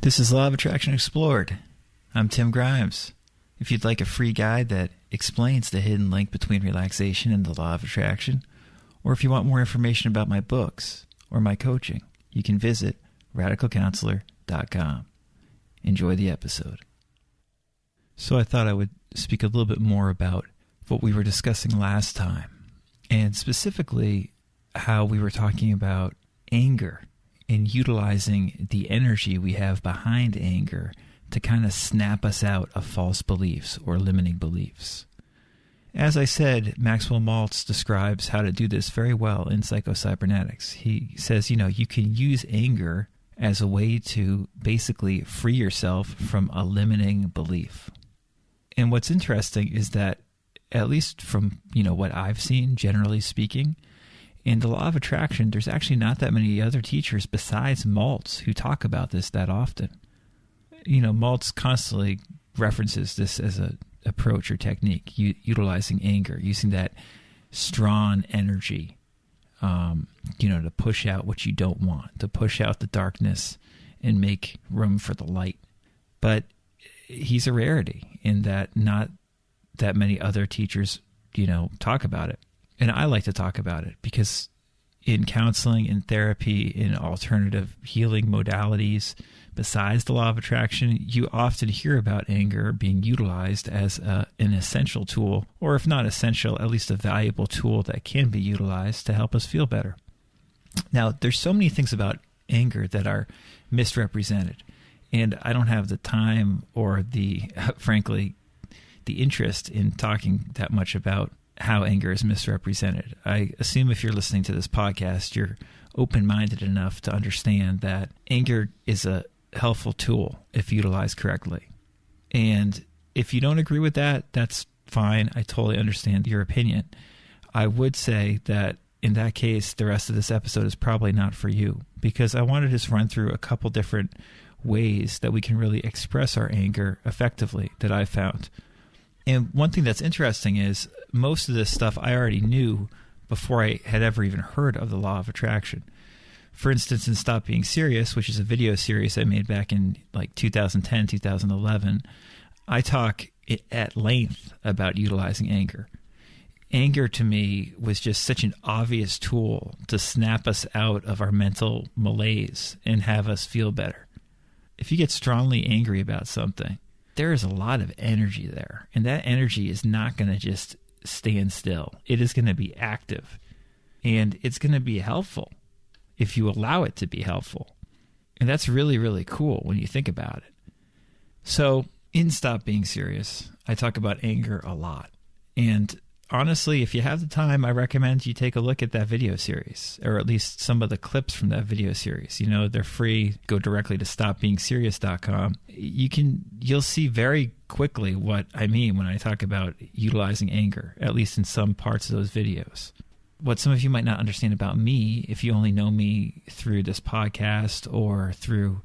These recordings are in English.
This is Law of Attraction Explored. I'm Tim Grimes. If you'd like a free guide that explains the hidden link between relaxation and the law of attraction, or if you want more information about my books or my coaching, you can visit radicalcounselor.com. Enjoy the episode. So I thought I would speak a little bit more about what we were discussing last time, and specifically how we were talking about anger and utilizing the energy we have behind anger to kind of snap us out of false beliefs or limiting beliefs. As I said, Maxwell Maltz describes how to do this very well in Psycho-Cybernetics. He says, you can use anger as a way to basically free yourself from a limiting belief. And what's interesting is that, at least from what I've seen, generally speaking, in the law of attraction, there's actually not that many other teachers besides Maltz who talk about this that often. Maltz constantly references this as an approach or technique, utilizing anger, using that strong energy, to push out what you don't want, to push out the darkness and make room for the light. But he's a rarity in that not that many other teachers, talk about it. And I like to talk about it because in counseling, in therapy, in alternative healing modalities, besides the law of attraction, you often hear about anger being utilized as an essential tool, or if not essential, at least a valuable tool that can be utilized to help us feel better. Now, there's so many things about anger that are misrepresented, and I don't have the time or frankly, the interest in talking that much about how anger is misrepresented. I assume if you're listening to this podcast, you're open-minded enough to understand that anger is a helpful tool if utilized correctly. And if you don't agree with that, that's fine. I totally understand your opinion. I would say that in that case, the rest of this episode is probably not for you, because I wanted to just run through a couple different ways that we can really express our anger effectively that I found. And one thing that's interesting is most of this stuff I already knew before I had ever even heard of the law of attraction. For instance, in Stop Being Serious, which is a video series I made back in 2010, 2011, I talk at length about utilizing anger. Anger to me was just such an obvious tool to snap us out of our mental malaise and have us feel better. If you get strongly angry about something, there is a lot of energy there, and that energy is not going to just stand still. It is going to be active, and it's going to be helpful if you allow it to be helpful. And that's really, really cool when you think about it. So in Stop Being Serious, I talk about anger a lot. And honestly, if you have the time, I recommend you take a look at that video series, or at least some of the clips from that video series. They're free. Go directly to stopbeingserious.com. You'll see very quickly what I mean when I talk about utilizing anger, at least in some parts of those videos. What some of you might not understand about me, if you only know me through this podcast or through,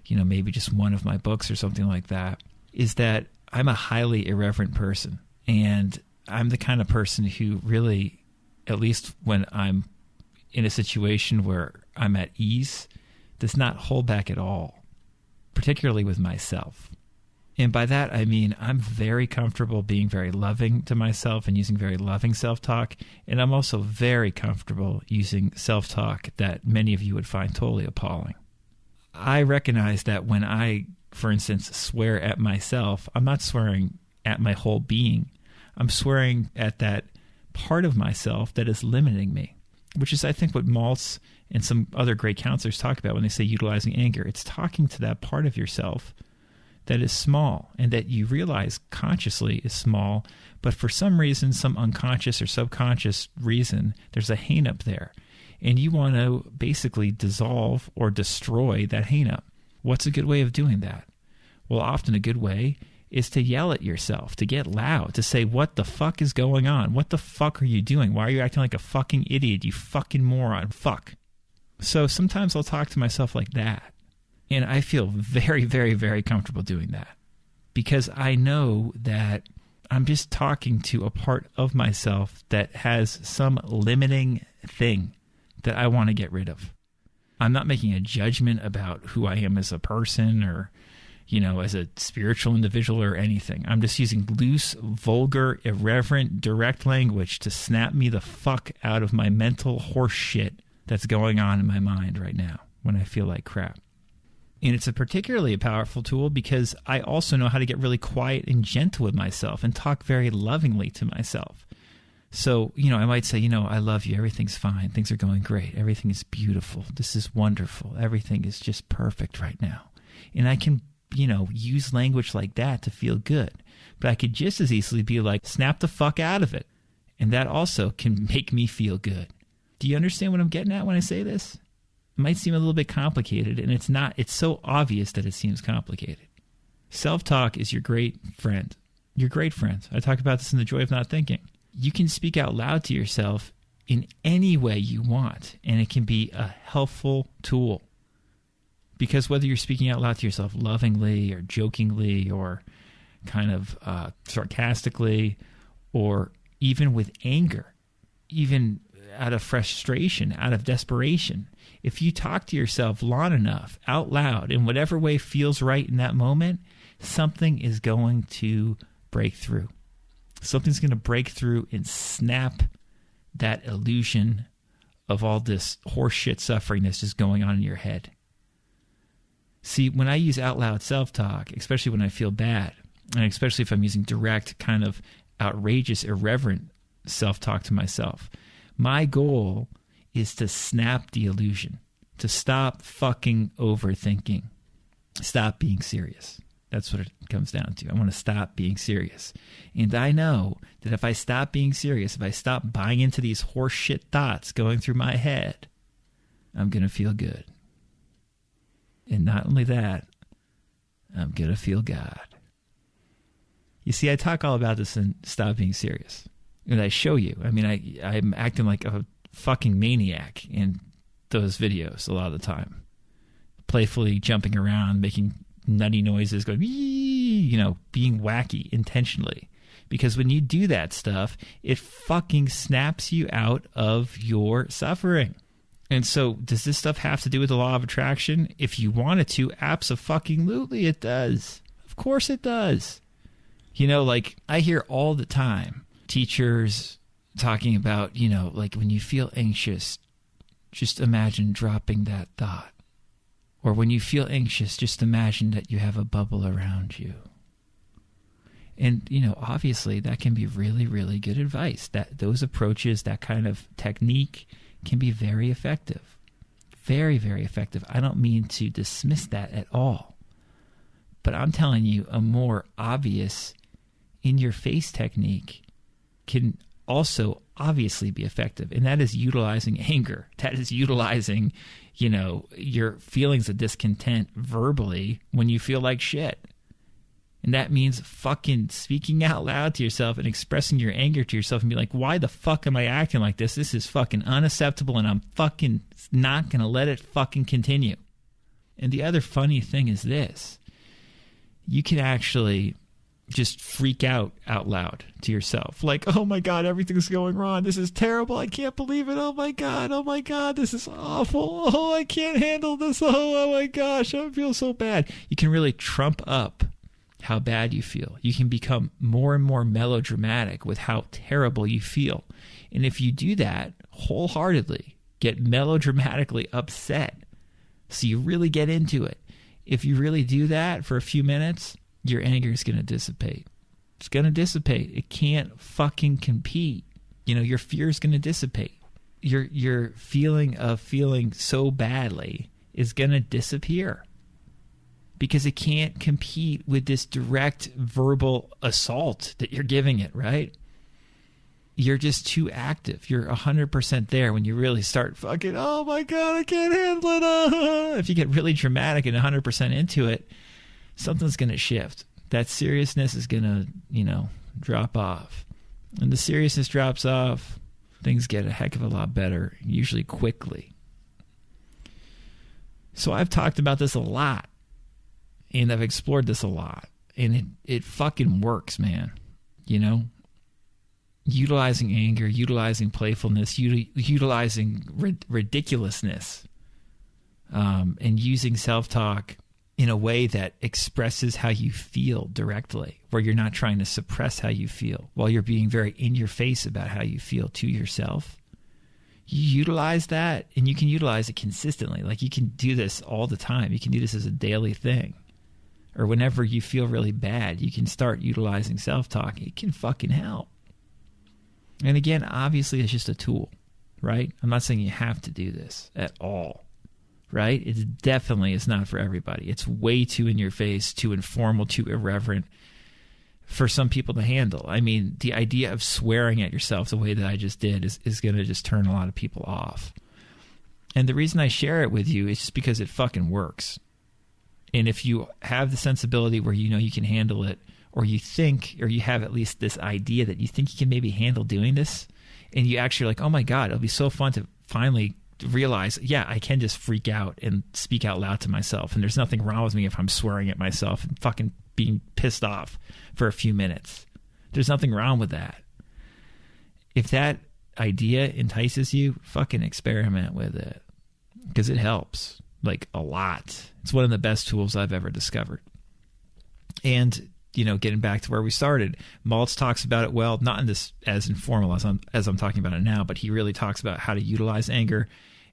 maybe just one of my books or something like that, is that I'm a highly irreverent person. And I'm the kind of person who really, at least when I'm in a situation where I'm at ease, does not hold back at all, particularly with myself. And by that, I mean I'm very comfortable being very loving to myself and using very loving self-talk. And I'm also very comfortable using self-talk that many of you would find totally appalling. I recognize that when I, for instance, swear at myself, I'm not swearing at my whole being. I'm swearing at that part of myself that is limiting me, which is, I think, what Maltz and some other great counselors talk about when they say utilizing anger. It's talking to that part of yourself that is small and that you realize consciously is small, but for some reason, some unconscious or subconscious reason, there's a hang-up there. And you want to basically dissolve or destroy that hang-up. What's a good way of doing that? Well, often a good way is to yell at yourself, to get loud, to say, what the fuck is going on? What the fuck are you doing? Why are you acting like a fucking idiot, you fucking moron? Fuck. So sometimes I'll talk to myself like that. And I feel very, very, very comfortable doing that because I know that I'm just talking to a part of myself that has some limiting thing that I want to get rid of. I'm not making a judgment about who I am as a person or, as a spiritual individual or anything. I'm just using loose, vulgar, irreverent, direct language to snap me the fuck out of my mental horse shit that's going on in my mind right now when I feel like crap. And it's a particularly powerful tool because I also know how to get really quiet and gentle with myself and talk very lovingly to myself. So, I might say, I love you. Everything's fine. Things are going great. Everything is beautiful. This is wonderful. Everything is just perfect right now. And I can, use language like that to feel good. But I could just as easily be like, snap the fuck out of it. And that also can make me feel good. Do you understand what I'm getting at when I say this? It might seem a little bit complicated, and it's not. It's so obvious that it seems complicated. Self-talk is your great friend. Your great friend. I talk about this in The Joy of Not Thinking. You can speak out loud to yourself in any way you want, and it can be a helpful tool. Because whether you're speaking out loud to yourself lovingly or jokingly or kind of sarcastically or even with anger, even out of frustration, out of desperation, if you talk to yourself long enough, out loud, in whatever way feels right in that moment, something is going to break through. Something's going to break through and snap that illusion of all this horseshit suffering that's just going on in your head. See, when I use out loud self-talk, especially when I feel bad, and especially if I'm using direct, kind of outrageous, irreverent self-talk to myself, my goal is to snap the illusion, to stop fucking overthinking, stop being serious. That's what it comes down to. I want to stop being serious. And I know that if I stop being serious, if I stop buying into these horseshit thoughts going through my head, I'm going to feel good. And not only that, I'm going to feel God. You see, I talk all about this in Stop Being Serious. And I show you. I mean, I'm acting like a fucking maniac in those videos a lot of the time. Playfully jumping around, making nutty noises, going, being wacky intentionally. Because when you do that stuff, it fucking snaps you out of your suffering. And so, does this stuff have to do with the law of attraction? If you want it to, abso-fucking-lutely it does. Of course it does. I hear all the time teachers talking about, when you feel anxious, just imagine dropping that thought. Or when you feel anxious, just imagine that you have a bubble around you. And, obviously that can be really, really good advice. That those approaches, that kind of technique can be very effective. Very, very effective. I don't mean to dismiss that at all. But I'm telling you, a more obvious in-your-face technique can also obviously be effective. And that is utilizing anger. That is utilizing, your feelings of discontent verbally when you feel like shit. And that means fucking speaking out loud to yourself and expressing your anger to yourself and be like, why the fuck am I acting like this? This is fucking unacceptable and I'm fucking not going to let it fucking continue. And the other funny thing is this. You can actually just freak out loud to yourself. Like, oh my God, everything's going wrong. This is terrible. I can't believe it. Oh my God, this is awful. Oh, I can't handle this. Oh my gosh, I feel so bad. You can really trump up how bad you feel. You can become more and more melodramatic with how terrible you feel. And if you do that wholeheartedly, get melodramatically upset, so you really get into it, if you really do that for a few minutes, your anger is going to dissipate. It's going to dissipate. It can't fucking compete. Your fear is going to dissipate. Your feeling of feeling so badly is going to disappear. Because it can't compete with this direct verbal assault that you're giving it, right? You're just too active. You're 100% there when you really start fucking, oh my God, I can't handle it. If you get really dramatic and 100% into it, something's going to shift. That seriousness is going to, drop off. And the seriousness drops off, things get a heck of a lot better, usually quickly. So I've talked about this a lot. And I've explored this a lot. And it fucking works, man. Utilizing anger, utilizing playfulness, utilizing ridiculousness and using self-talk in a way that expresses how you feel directly, where you're not trying to suppress how you feel, while you're being very in your face about how you feel to yourself. You utilize that, and you can utilize it consistently. Like, you can do this all the time. You can do this as a daily thing. Or whenever you feel really bad, you can start utilizing self-talk. It can fucking help. And again, obviously, it's just a tool, right? I'm not saying you have to do this at all, right? It definitely is not for everybody. It's way too in your face, too informal, too irreverent for some people to handle. I mean, the idea of swearing at yourself the way that I just did is going to just turn a lot of people off. And the reason I share it with you is just because it fucking works. And if you have the sensibility where you know you can handle it, or you think, or you have at least this idea that you think you can maybe handle doing this, and you actually are like, oh my God, it'll be so fun to finally realize, yeah, I can just freak out and speak out loud to myself. And there's nothing wrong with me if I'm swearing at myself and fucking being pissed off for a few minutes. There's nothing wrong with that. If that idea entices you, fucking experiment with it, because it helps, like, a lot. It's one of the best tools I've ever discovered. And, you know, getting back to where we started, Maltz talks about it well, not in this as informal as I'm talking about it now, but he really talks about how to utilize anger.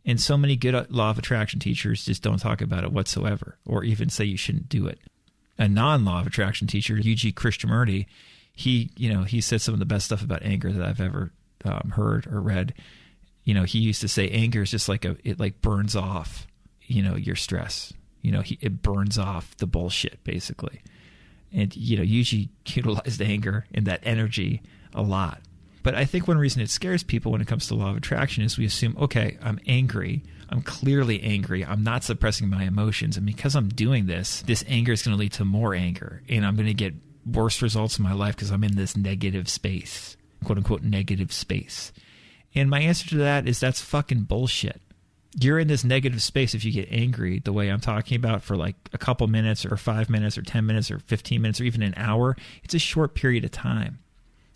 And so many good law of attraction teachers just don't talk about it whatsoever, or even say you shouldn't do it. A non-law of attraction teacher, UG Krishnamurti, he said some of the best stuff about anger that I've ever heard or read. You know, he used to say anger is just like it burns off, you know, your stress. You know, it burns off the bullshit, basically. And, you know, UG utilized anger and that energy a lot. But I think one reason it scares people when it comes to law of attraction is we assume, okay, I'm angry. I'm clearly angry. I'm not suppressing my emotions. And because I'm doing this anger is going to lead to more anger. And I'm going to get worse results in my life because I'm in this negative space, quote unquote, negative space. And my answer to that is that's fucking bullshit. You're in this negative space if you get angry the way I'm talking about for like a couple minutes or 5 minutes or 10 minutes or 15 minutes or even an hour. It's a short period of time.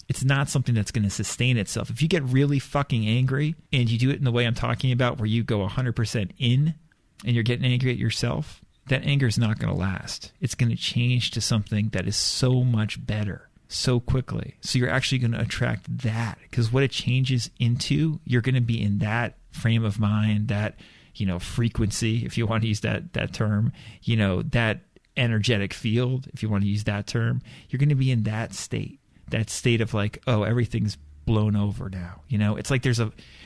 It's not something that's going to sustain itself. If you get really fucking angry and you do it in the way I'm talking about, where you go 100% in and you're getting angry at yourself, that anger is not going to last. It's going to change to something that is so much better so quickly. So you're actually going to attract that, because what it changes into, you're going to be in that frame of mind, that, you know, frequency, if you want to use that term, you know, that energetic field, if you want to use that term, you're going to be in that state of like, oh, everything's blown over now. You know, it's like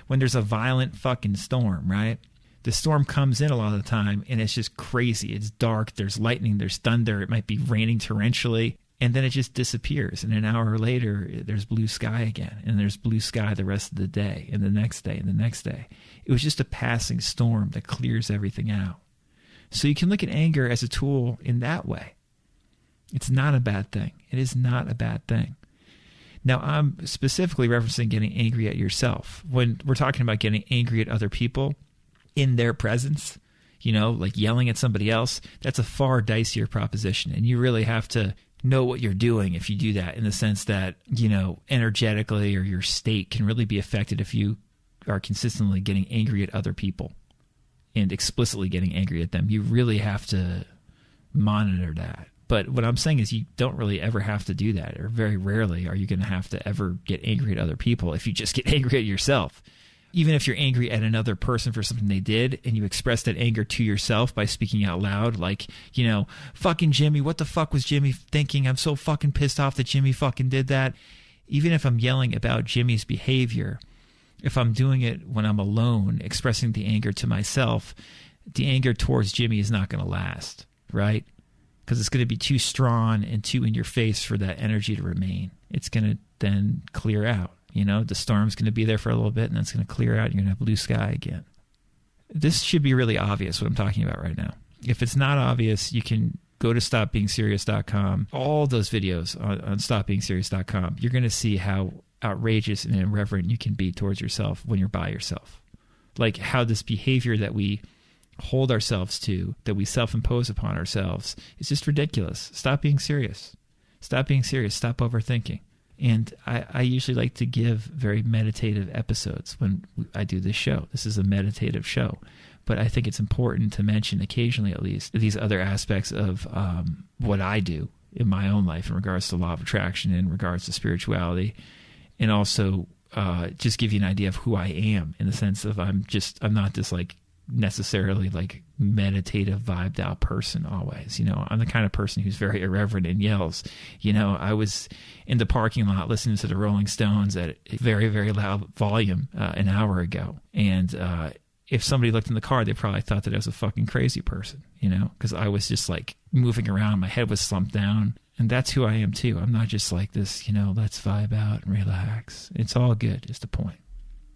when there's a violent fucking storm, right? The storm comes in a lot of the time and it's just crazy. It's dark. There's lightning. There's thunder. It might be raining torrentially. And then it just disappears. And an hour later, there's blue sky again. And there's blue sky the rest of the day and the next day and the next day. It was just a passing storm that clears everything out. So you can look at anger as a tool in that way. It's not a bad thing. It is not a bad thing. Now, I'm specifically referencing getting angry at yourself. When we're talking about getting angry at other people in their presence, you know, like yelling at somebody else, that's a far dicier proposition. And you really have to know what you're doing if you do that, in the sense that, you know, energetically, or your state can really be affected if you are consistently getting angry at other people and explicitly getting angry at them. You really have to monitor that. But what I'm saying is you don't really ever have to do that, or very rarely are you going to have to ever get angry at other people if you just get angry at yourself. Even if you're angry at another person for something they did, and you express that anger to yourself by speaking out loud, like, you know, fucking Jimmy, what the fuck was Jimmy thinking? I'm so fucking pissed off that Jimmy fucking did that. Even if I'm yelling about Jimmy's behavior, if I'm doing it when I'm alone, expressing the anger to myself, the anger towards Jimmy is not going to last, right? Because it's going to be too strong and too in your face for that energy to remain. It's going to then clear out. You know, the storm's going to be there for a little bit, and then it's going to clear out, and you're going to have blue sky again. This should be really obvious, what I'm talking about right now. If it's not obvious, you can go to stopbeingserious.com. All those videos on stopbeingserious.com, you're going to see how outrageous and irreverent you can be towards yourself when you're by yourself. Like how this behavior that we hold ourselves to, that we self-impose upon ourselves, is just ridiculous. Stop being serious. Stop being serious. Stop overthinking. And I usually like to give very meditative episodes when I do this show. This is a meditative show But I think it's important to mention occasionally, at least, these other aspects of what I do in my own life in regards to law of attraction, in regards to spirituality, and also just give you an idea of who I am, in the sense of I'm not this like necessarily like meditative vibed out person always. You know, I'm the kind of person who's very irreverent and yells. You know, I was in the parking lot listening to the Rolling Stones at a very, very loud volume an hour ago. And if somebody looked in the car, they probably thought that I was a fucking crazy person, you know, because I was just like moving around. My head was slumped down. And that's who I am too. I'm not just like this, you know, let's vibe out and relax. It's all good, is the point.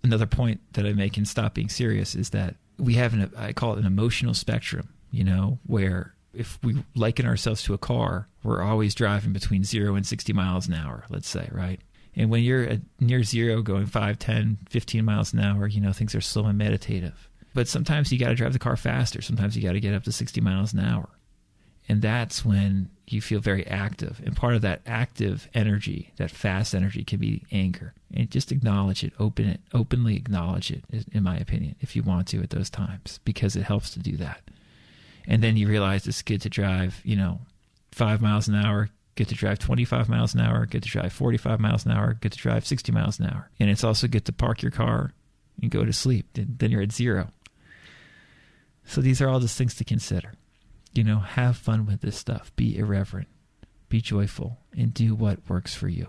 Another point that I make in Stop Being Serious is that we have I call it an emotional spectrum, you know, where if we liken ourselves to a car, we're always driving between 0 and 60 miles an hour, let's say, right? And when you're at near zero going 5, 10, 15 miles an hour, you know, things are slow and meditative. But sometimes you got to drive the car faster. Sometimes you got to get up to 60 miles an hour. And that's when you feel very active. And part of that active energy, that fast energy, can be anger. And just acknowledge it, openly acknowledge it, in my opinion, if you want to at those times, because it helps to do that. And then you realize it's good to drive, you know, 5 miles an hour, good to drive 25 miles an hour, good to drive 45 miles an hour, good to drive 60 miles an hour. And it's also good to park your car and go to sleep. Then you're at zero. So these are all just things to consider. You know, have fun with this stuff. Be irreverent. Be joyful. And do what works for you.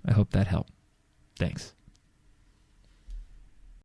I hope that helped. Thanks.